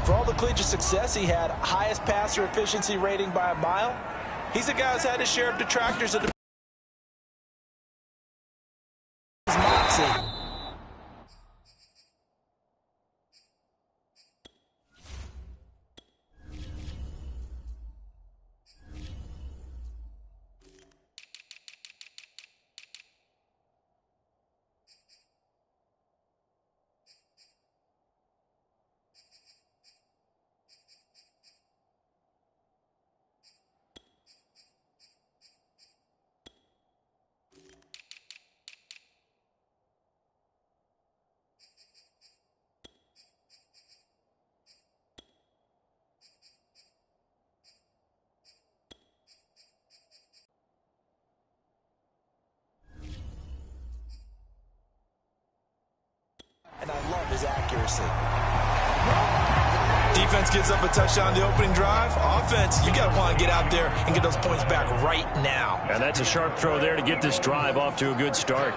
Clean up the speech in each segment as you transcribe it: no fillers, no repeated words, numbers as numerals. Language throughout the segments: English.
And for all the collegiate success he had, highest passer efficiency rating by a mile, he's a guy who's had his share of detractors at his moxie. And I love his accuracy. Defense gives up a touchdown on the opening drive. Offense, you got to want to get out there and get those points back right now. And that's a sharp throw there to get this drive off to a good start.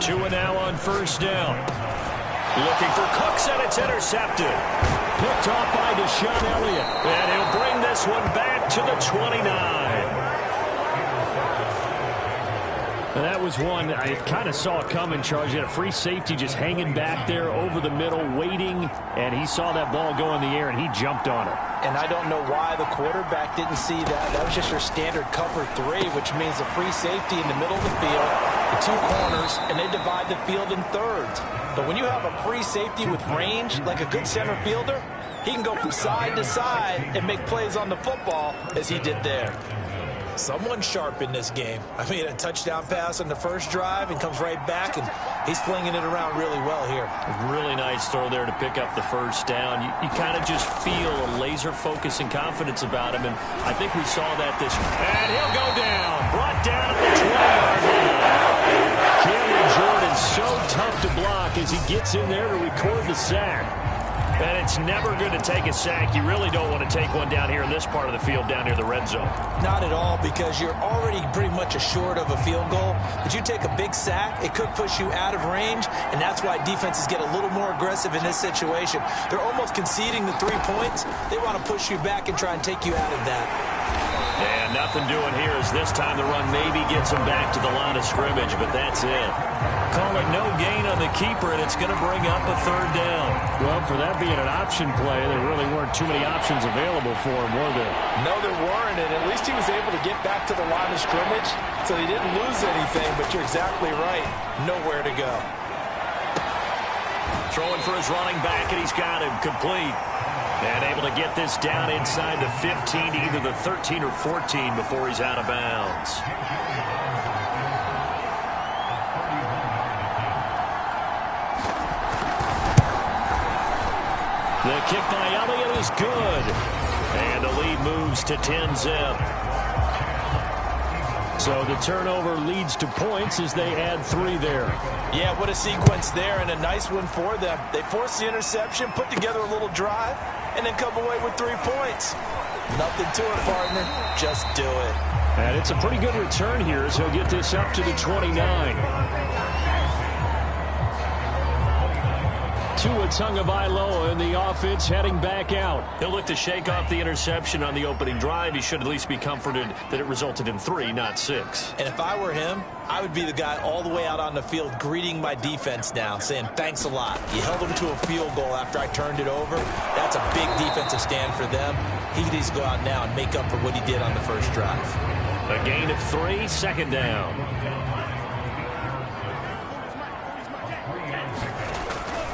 2 now on first down. Looking for Cooks, and it's intercepted. Picked off by Deshaun Elliott. And he'll bring this one back to the 29. And that was one I kind of saw it coming, Charles. You had a free safety just hanging back there over the middle, waiting, and he saw that ball go in the air, and he jumped on it. And I don't know why the quarterback didn't see that. That was just your standard cover 3, which means a free safety in the middle of the field, the 2 corners, and they divide the field in thirds. But when you have a free safety with range, like a good center fielder, he can go from side to side and make plays on the football as he did there. Someone sharp in this game. I mean, a touchdown pass on the first drive and comes right back, and he's flinging it around really well here. Really nice throw there to pick up the first down. You kind of just feel a laser focus and confidence about him, and I think we saw that this year. And he'll go down. Brought down at the 20-yard line. Cameron Jordan so tough to block as he gets in there to record the sack. And it's never going to take a sack. You really don't want to take one down here in this part of the field, down near the red zone. Not at all, because you're already pretty much assured of a field goal. But you take a big sack, it could push you out of range, and that's why defenses get a little more aggressive in this situation. They're almost conceding the 3 points. They want to push you back and try and take you out of that. And nothing doing here as this time the run maybe gets him back to the line of scrimmage, but that's it. Call it no gain on the keeper, and it's going to bring up a 3rd down. Well, for that being an option play, there really weren't too many options available for him, were there? No, there weren't, and at least he was able to get back to the line of scrimmage, so he didn't lose anything, but you're exactly right. Nowhere to go. Throwing for his running back, and he's got him complete. And able to get this down inside the 15 to either the 13 or 14 before he's out of bounds. The kick by Elliott is good. And the lead moves to 10-zip. So the turnover leads to points as they add 3 there. Yeah, what a sequence there, and a nice one for them. They forced the interception, put together a little drive, and then come away with 3 points. Nothing to it, partner. Just do it. And it's a pretty good return here as he'll get this up to the 29. Tua Tagovailoa in the offense heading back out. He'll look to shake off the interception on the opening drive. He should at least be comforted that it resulted in 3, not 6. And if I were him, I would be the guy all the way out on the field greeting my defense now, saying thanks a lot. You held them to a field goal after I turned it over. That's a big defensive stand for them. He needs to go out now and make up for what he did on the first drive. A gain of 3, 2nd down.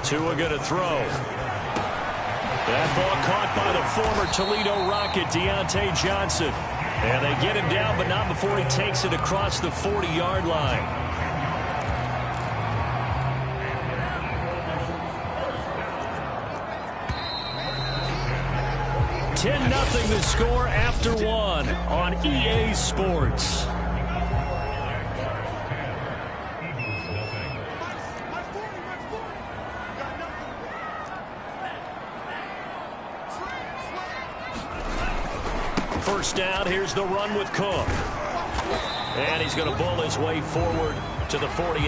Tua going to throw. That ball caught by the former Toledo Rocket, Deontay Johnson. And they get him down, but not before he takes it across the 40-yard line. $10-0 the score after 1 on EA Sports. First down, here's the run with Cook. And he's going to bull his way forward to the 48.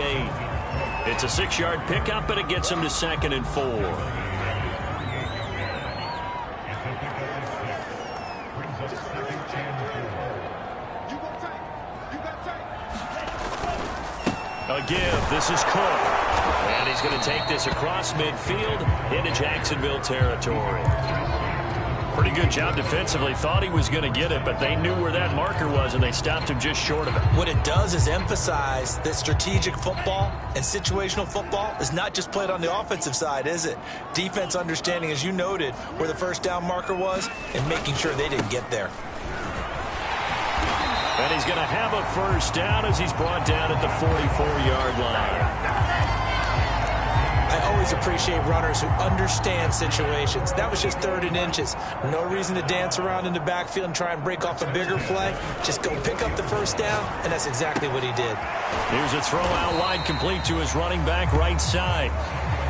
It's a 6-yard pickup, but it gets him to 2nd and 4. A give. This is Cook. And he's going to take this across midfield into Jacksonville territory. Pretty good job defensively. Thought he was going to get it, but they knew where that marker was, and they stopped him just short of it. What it does is emphasize that strategic football and situational football is not just played on the offensive side, is it? Defense understanding, as you noted, where the first down marker was and making sure they didn't get there. And he's going to have a first down as he's brought down at the 44-yard line. I always appreciate runners who understand situations. That was just 3rd and inches. No reason to dance around in the backfield and try and break off a bigger play. Just go pick up the first down, and that's exactly what he did. Here's a throw out wide complete to his running back right side.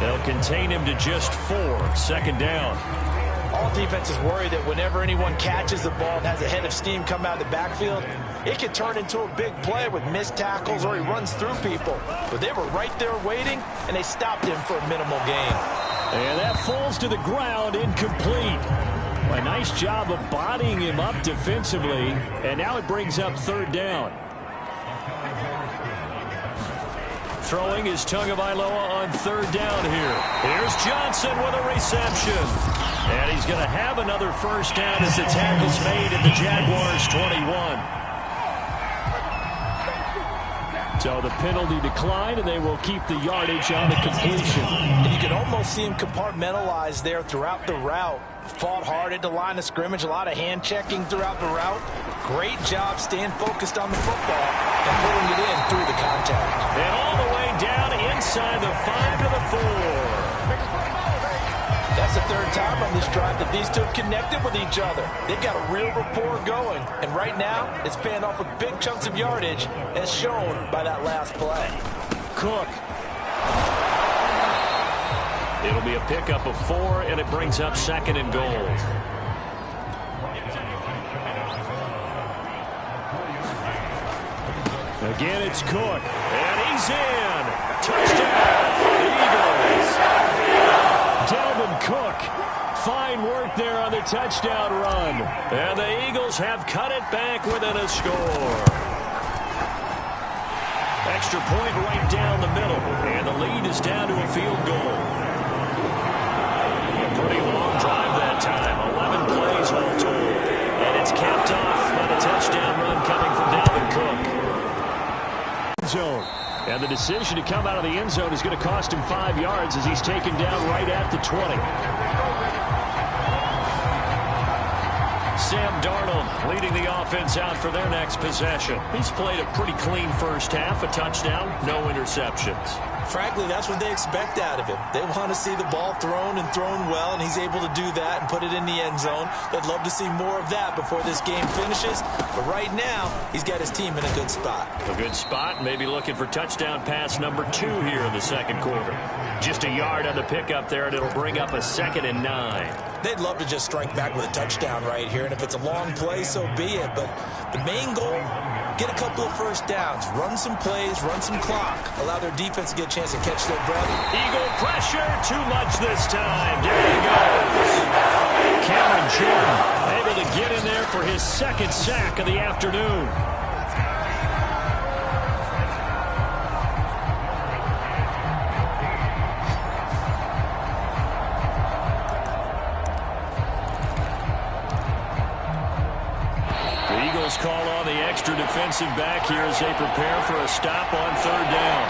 They'll contain him to just 4. 2nd down. All defenses worry that whenever anyone catches the ball and has a head of steam come out of the backfield, it can turn into a big play with missed tackles or he runs through people. But they were right there waiting, and they stopped him for a minimal gain. And that falls to the ground, incomplete. A nice job of bodying him up defensively, and now it brings up 3rd down. Throwing is Tagovailoa on 3rd down here. Here's Johnson with a reception. And he's going to have another first down as the tackle's made at the Jaguars' 21. So the penalty declined, and they will keep the yardage on the completion. And you can almost see him compartmentalize there throughout the route. Fought hard at the line of scrimmage, a lot of hand checking throughout the route. Great job staying focused on the football and pulling it in through the contact. And all the way down inside the 5 to the 4. That's the 3rd time on this drive that these two have connected with each other. They've got a real rapport going. And right now, it's paying off with big chunks of yardage, as shown by that last play. Cook. It'll be a pickup of 4, and it brings up 2nd and goal. Again, it's Cook. And he's in. Touchdown, the Eagles. Dalvin Cook. Fine work there on the touchdown run. And the Eagles have cut it back within a score. Extra point right down the middle. And the lead is down to a field goal. A pretty long drive that time. 11 plays all told. And it's capped off by the touchdown run coming from Dalvin Cook. Zone. And the decision to come out of the end zone is going to cost him 5 yards as he's taken down right at the 20. Sam Darnold leading the offense out for their next possession. He's played a pretty clean first half, a touchdown, no interceptions. Frankly, that's what they expect out of him. They want to see the ball thrown and thrown well, and he's able to do that and put it in the end zone. They'd love to see more of that before this game finishes. But right now, he's got his team in a good spot. A good spot, maybe looking for touchdown pass number 2 here in the 2nd quarter. Just a yard on the pickup there, and it'll bring up a 2nd and 9. They'd love to just strike back with a touchdown right here, and if it's a long play, so be it. But the main goal, get a couple of first downs, run some plays, run some clock, allow their defense to get a chance to catch their breath. Eagle pressure, too much this time. There he goes. Cameron Jordan able to get in there for his 2nd sack of the afternoon. Call on the extra defensive back here as they prepare for a stop on 3rd down.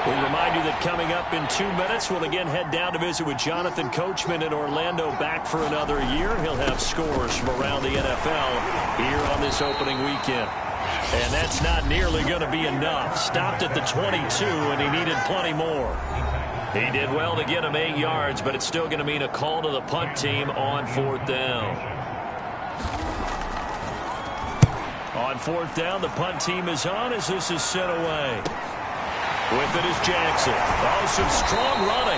We remind you that coming up in 2 minutes, we'll again head down to visit with Jonathan Coachman in Orlando, back for another year. He'll have scores from around the NFL here on this opening weekend. And that's not nearly going to be enough. Stopped at the 22, and he needed plenty more. He did well to get him 8 yards, but it's still going to mean a call to the punt team on 4th down. On 4th down, the punt team is on as this is sent away. With it is Jackson. Oh, some strong running.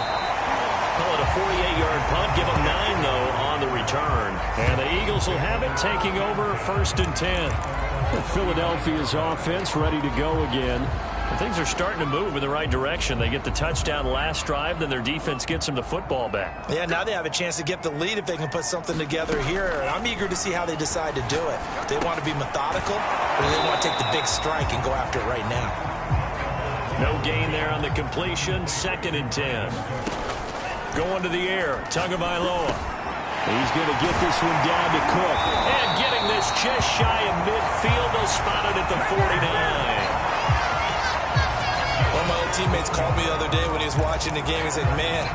Call it a 48-yard punt. Give him 9, though, on the return. And the Eagles will have it, taking over 1st and 10. Philadelphia's offense ready to go again. Well, things are starting to move in the right direction. They get the touchdown last drive, then their defense gets them the football back. Yeah, now they have a chance to get the lead if they can put something together here. And I'm eager to see how they decide to do it. They want to be methodical, or they want to take the big strike and go after it right now. No gain there on the completion. 2nd and 10. Going to the air. Tagovailoa. He's going to get this one down to Cook. And getting this just shy of midfield. They'll spot it at the 49. One of my old teammates called me the other day when he was watching the game. He said, man,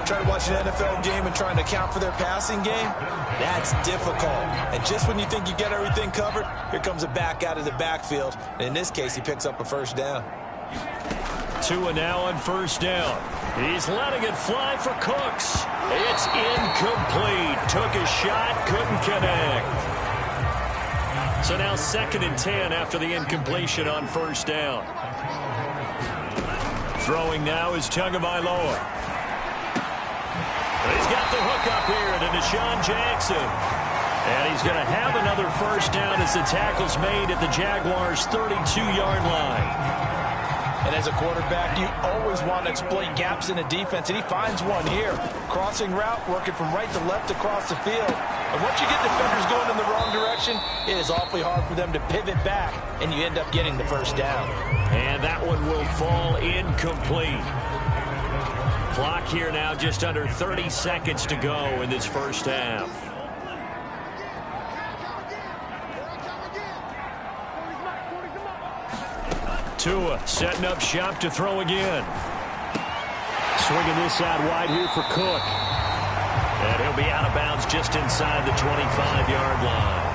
trying to watch an NFL game and trying to account for their passing game, that's difficult. And just when you think you get everything covered, here comes a back out of the backfield. And in this case, he picks up a first down. Tua now on first down. He's letting it fly for Cooks. It's incomplete. Took a shot, couldn't connect. So now 2nd and 10 after the incompletion on first down. Throwing now is Tagovailoa. He's got the hook up here to Deshaun Jackson. And he's going to have another first down as the tackle's made at the Jaguars' 32-yard line. And as a quarterback, you always want to exploit gaps in the defense, and he finds one here. Crossing route, working from right to left across the field. And once you get defenders going in the wrong direction, it is awfully hard for them to pivot back, and you end up getting the first down. And that one will fall incomplete. Clock here now just under 30 seconds to go in this first half. Tua setting up shop to throw again. Swinging this out wide here for Cook. And he'll be out of bounds just inside the 25-yard line.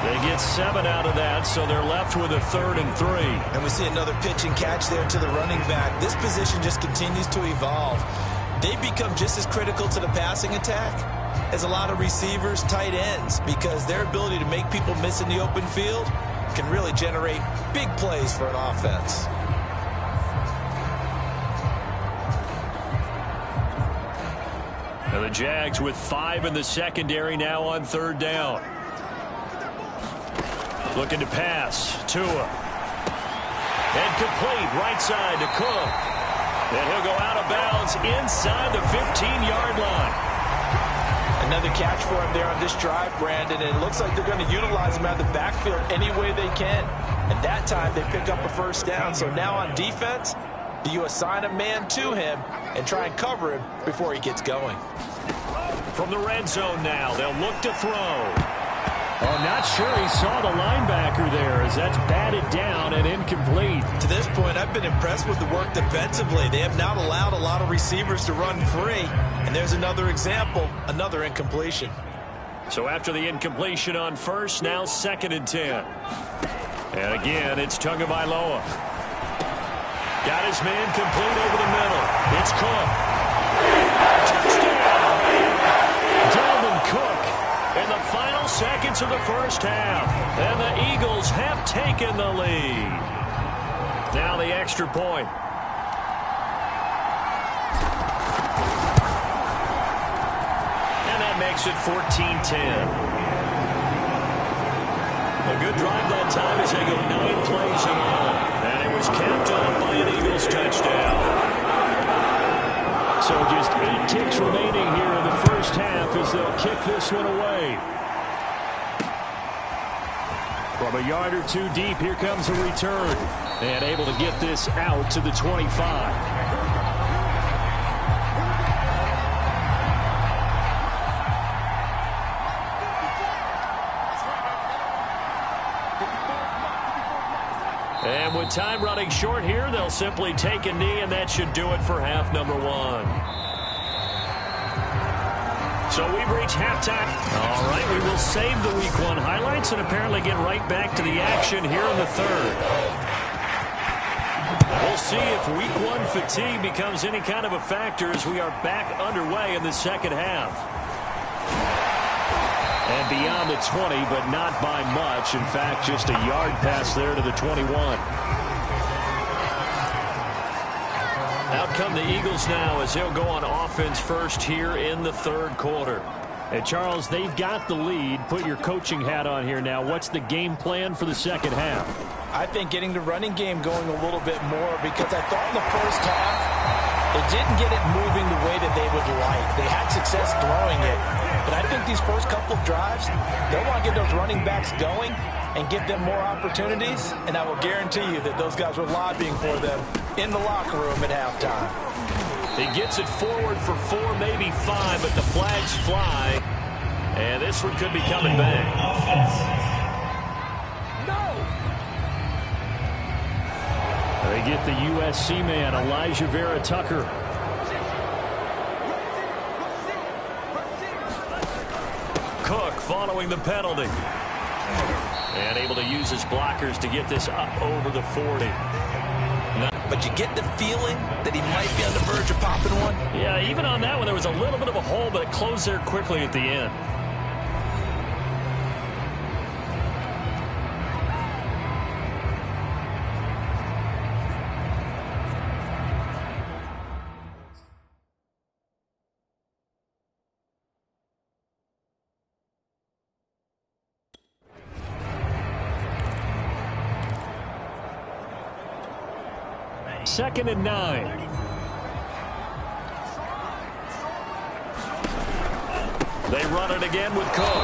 They get 7 out of that, so they're left with a 3rd and 3. And we see another pitch and catch there to the running back. This position just continues to evolve. They become just as critical to the passing attack as a lot of receivers, tight ends, because their ability to make people miss in the open field can really generate big plays for an offense. Now the Jags with 5 in the secondary now on 3rd down. Looking to pass. Tua. And complete right side to Cook. And he'll go out of bounds inside the 15-yard line. Another catch for him there on this drive, Brandon. And it looks like they're going to utilize him out of the backfield any way they can. And that time they pick up a first down. So now on defense, do you assign a man to him and try and cover him before he gets going? From the red zone now, they'll look to throw. Oh, not sure he saw the linebacker there as that's batted down and incomplete. To this point, I've been impressed with the work defensively. They have not allowed a lot of receivers to run free. And there's another example, another incompletion. So after the incompletion on first, now 2nd and 10. And again, it's Tagovailoa. Got his man complete over the middle. It's Cook. Touchdown! Dalvin Cook in the final seconds of the first half. And the Eagles have taken the lead. Now the extra point. And that makes it 14-10. A good drive that time as they go 9 plays in all. And it was capped off by an Eagles touchdown. So just 8 ticks remaining here in the first half as they'll kick this one away. From a yard or two deep, here comes a return. And able to get this out to the 25. And with time running short here, they'll simply take a knee, and that should do it for half number 1. So we've reached halftime. All right, we will save the Week 1 highlights and apparently get right back to the action here in the third. We'll see if Week 1 fatigue becomes any kind of a factor as we are back underway in the second half. And beyond the 20, but not by much. In fact, just a yard pass there to the 21. Out come the Eagles now as they'll go on offense first here in the third quarter. And Charles, they've got the lead. Put your coaching hat on here now. What's the game plan for the second half? I think getting the running game going a little bit more, because I thought in the first half they didn't get it moving the way that they would like. They had success throwing it. But I think these first couple of drives, they'll want to get those running backs going and give them more opportunities. And I will guarantee you that those guys were lobbying for them in the locker room at halftime. He gets it forward for 4, maybe 5, but the flags fly. And this one could be coming back. They get the USC man, Elijah Vera Tucker. Cook following the penalty. And able to use his blockers to get this up over the 40. But you get the feeling that he might be on the verge of popping one? Yeah, even on that one, there was a little bit of a hole, but it closed there quickly at the end. Second and 9. They run it again with Cook.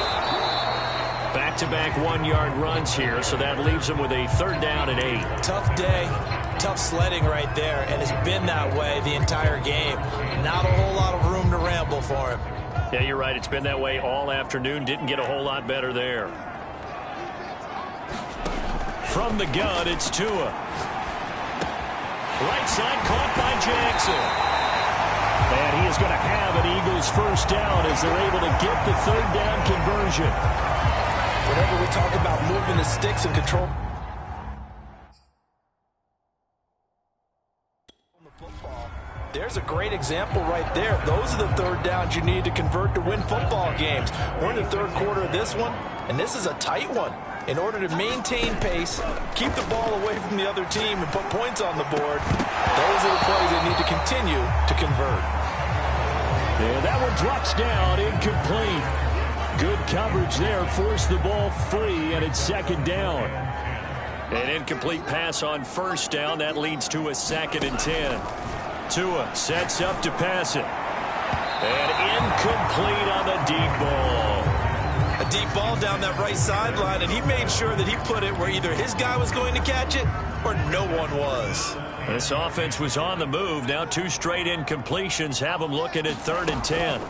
Back-to-back 1-yard runs here, so that leaves them with a 3rd down and 8. Tough day, tough sledding right there, and it's been that way the entire game. Not a whole lot of room to ramble for him. Yeah, you're right. It's been that way all afternoon. Didn't get a whole lot better there. From the gun, it's Tua. Right side caught by Jackson. And he is going to have an Eagles first down as they're able to get the 3rd down conversion. Whenever we talk about moving the sticks and control the football, there's a great example right there. Those are the 3rd downs you need to convert to win football games. We're in the 3rd quarter of this one, and this is a tight one. In order to maintain pace, keep the ball away from the other team, and put points on the board, those are the plays they need to continue to convert. And that one drops down, incomplete. Good coverage there, forced the ball free, and it's 2nd down. An incomplete pass on 1st down. That leads to a 2nd and 10. Tua sets up to pass it. And incomplete on the deep ball. A deep ball down that right sideline, and he made sure that he put it where either his guy was going to catch it or no one was. This offense was on the move. Now 2 straight incompletions have them looking at 3rd and 10.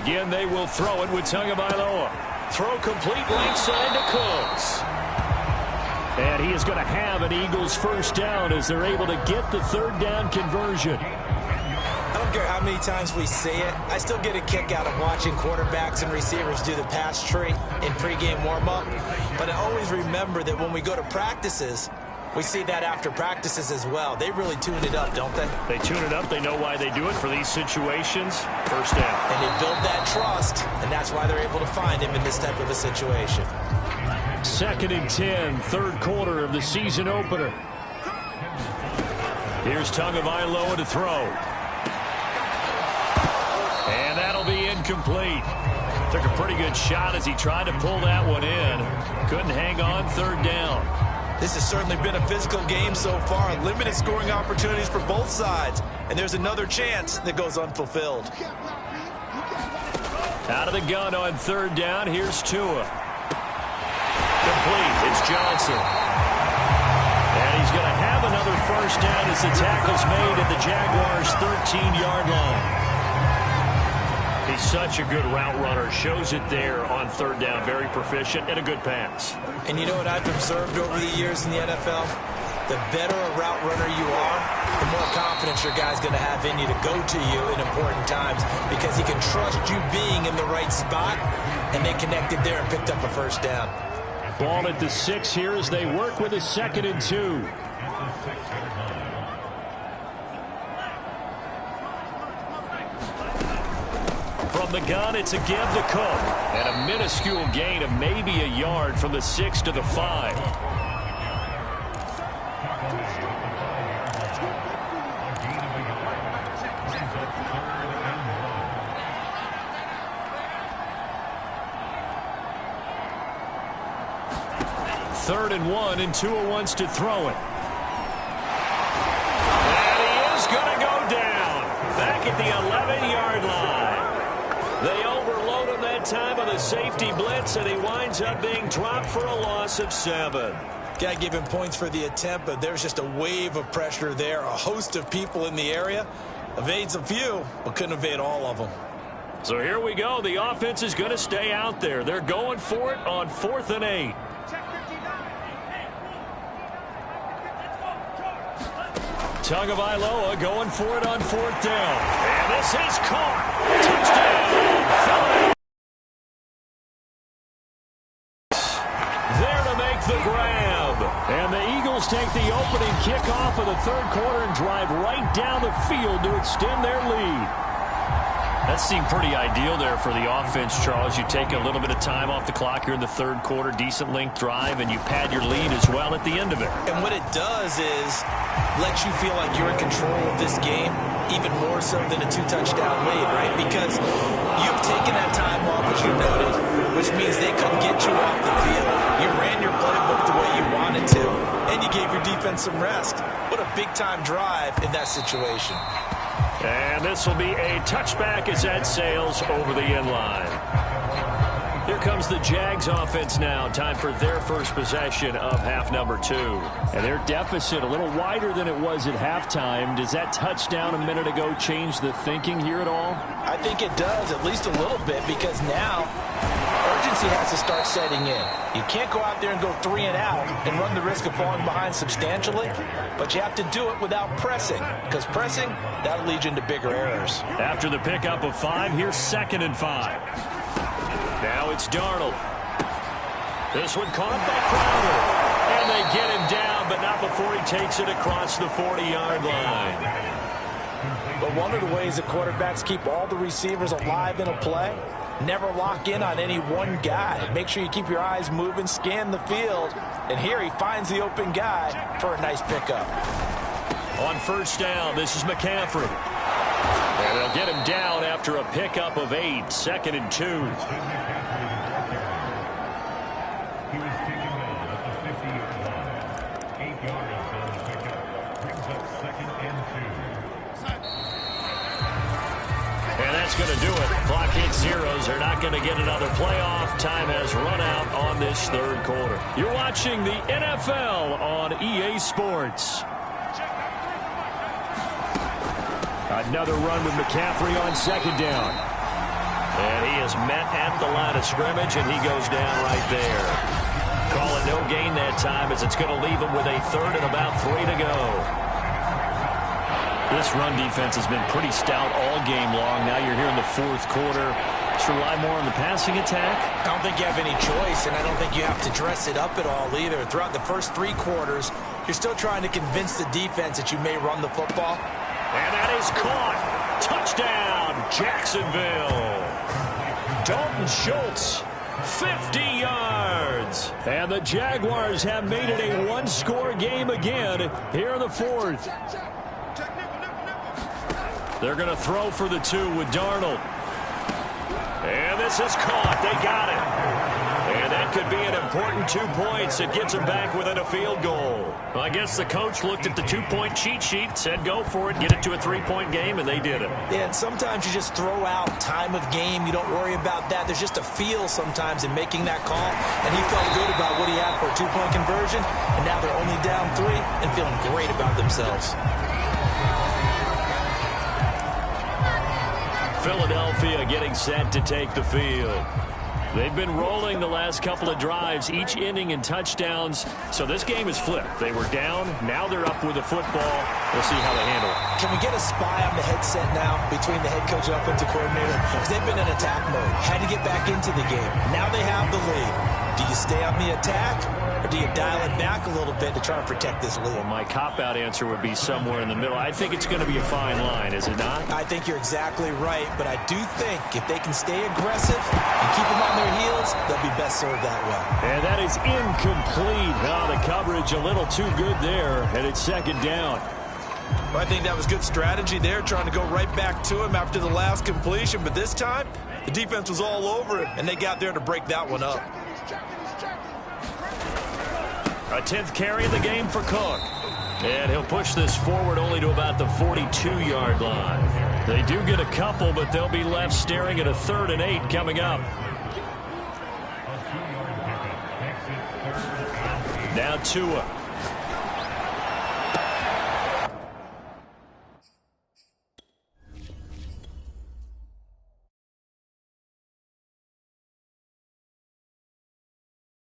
Again, they will throw it with Tagovailoa. Throw complete left side to Cooks. And he is going to have an Eagles first down as they're able to get the 3rd down conversion. I don't care how many times we say it, I still get a kick out of watching quarterbacks and receivers do the pass tree in pregame warm-up. But I always remember that when we go to practices, we see that after practices as well. They really tune it up, don't they? They tune it up. They know why they do it for these situations. First down. And they build that trust, and that's why they're able to find him in this type of a situation. 2nd and 10, 3rd quarter of the season opener. Here's Tagovailoa to throw. And that'll be incomplete. Took a pretty good shot as he tried to pull that one in. Couldn't hang on 3rd down. This has certainly been a physical game so far. Limited scoring opportunities for both sides. And there's another chance that goes unfulfilled. Out of the gun on 3rd down. Here's Tua. Complete. It's Johnson. And he's going to have another first down as the tackle's made at the Jaguars' 13-yard line. He's such a good route runner. Shows it there on 3rd down. Very proficient and a good pass. And you know what I've observed over the years in the NFL? The better a route runner you are, the more confidence your guy's going to have in you to go to you in important times, because he can trust you being in the right spot, and they connected there and picked up a first down. Ball at the 6 here as they work with a 2nd and 2. From the gun, it's a give to Cook. And a minuscule gain of maybe a yard from the 6 to the 5. 3rd and 1, and Tua wants to throw it. And he is going to go down back at the 11-yard line. They overload him that time on the safety blitz, and he winds up being dropped for a loss of 7. Got to give him points for the attempt, but there's just a wave of pressure there. A host of people in the area. Evades a few, but couldn't evade all of them. So here we go. The offense is going to stay out there. They're going for it on 4th and 8. Tagovailoa going for it on 4th down. And this is caught. Touchdown. There to make the grab. And the Eagles take the opening kickoff of the 3rd quarter and drive right down the field to extend their lead. That seemed pretty ideal there for the offense, Charles. You take a little bit of time off the clock here in the 3rd quarter, decent length drive, and you pad your lead as well at the end of it. And what it does is lets you feel like you're in control of this game, even more so than a 2-touchdown lead, right? Because you've taken that time off, as you noted, which means they couldn't get you off the field. You ran your playbook the way you wanted to, and you gave your defense some rest. What a big-time drive in that situation. And this will be a touchback as that sails over the end line. Here comes the Jags offense now. Time for their first possession of half number 2. And their deficit a little wider than it was at halftime. Does that touchdown a minute ago change the thinking here at all? I think it does, at least a little bit, because now urgency has to start setting in. You can't go out there and go 3 and out and run the risk of falling behind substantially, but you have to do it without pressing, because pressing, that'll lead you into bigger errors. After the pickup of 5, here's 2nd and 5. Now it's Darnold. This one caught by Crowder. And they get him down, but not before he takes it across the 40-yard line. But one of the ways that quarterbacks keep all the receivers alive in a play, never lock in on any one guy. Make sure you keep your eyes moving, scan the field. And here he finds the open guy for a nice pickup. On 1st down, this is McCaffrey. And they'll get him down after a pickup of 8, 2nd and 2. And that's going to do it. Clock hits zeros. They're not going to get another playoff. Time has run out on this 3rd quarter. You're watching the NFL on EA Sports. Another run with McCaffrey on 2nd down. And he is met at the line of scrimmage, and he goes down right there. Call it no gain that time, as it's going to leave him with a 3rd and about 3 to go. This run defense has been pretty stout all game long. Now you're here in the 4th quarter. Should rely more on the passing attack? I don't think you have any choice, and I don't think you have to dress it up at all either. Throughout the first 3 quarters, you're still trying to convince the defense that you may run the football. And that is caught. Touchdown, Jacksonville. Dalton Schultz, 50 yards. And the Jaguars have made it a one-score game again here in the 4th. They're going to throw for the 2 with Darnold. And this is caught. They got it. And that could be an important 2 points. It gets them back within a field goal. Well, I guess the coach looked at the 2-point cheat sheet, said go for it, get it to a 3-point game, and they did it. Yeah, and sometimes you just throw out time of game. You don't worry about that. There's just a feel sometimes in making that call. And he felt good about what he had for a 2-point conversion. And now they're only down 3 and feeling great about themselves. Philadelphia getting set to take the field. They've been rolling the last couple of drives, each inning in touchdowns. So this game is flipped. They were down. Now they're up with the football. We'll see how they handle it. Can we get a spy on the headset now between the head coach and offensive coordinator? Because they've been in attack mode. Had to get back into the game. Now they have the lead. Do you stay on the attack, or do you dial it back a little bit to try and protect this lead? Well, my cop-out answer would be somewhere in the middle. I think it's going to be a fine line, is it not? I think you're exactly right, but I do think if they can stay aggressive and keep them on their heels, they'll be best served that way. And that is incomplete. The coverage a little too good there, and it's 2nd down. Well, I think that was good strategy there, trying to go right back to him after the last completion, but this time, the defense was all over it, and they got there to break that one up. A 10th carry of the game for Cook. And he'll push this forward only to about the 42-yard line. They do get a couple, but they'll be left staring at a 3rd and 8 coming up. Now Tua.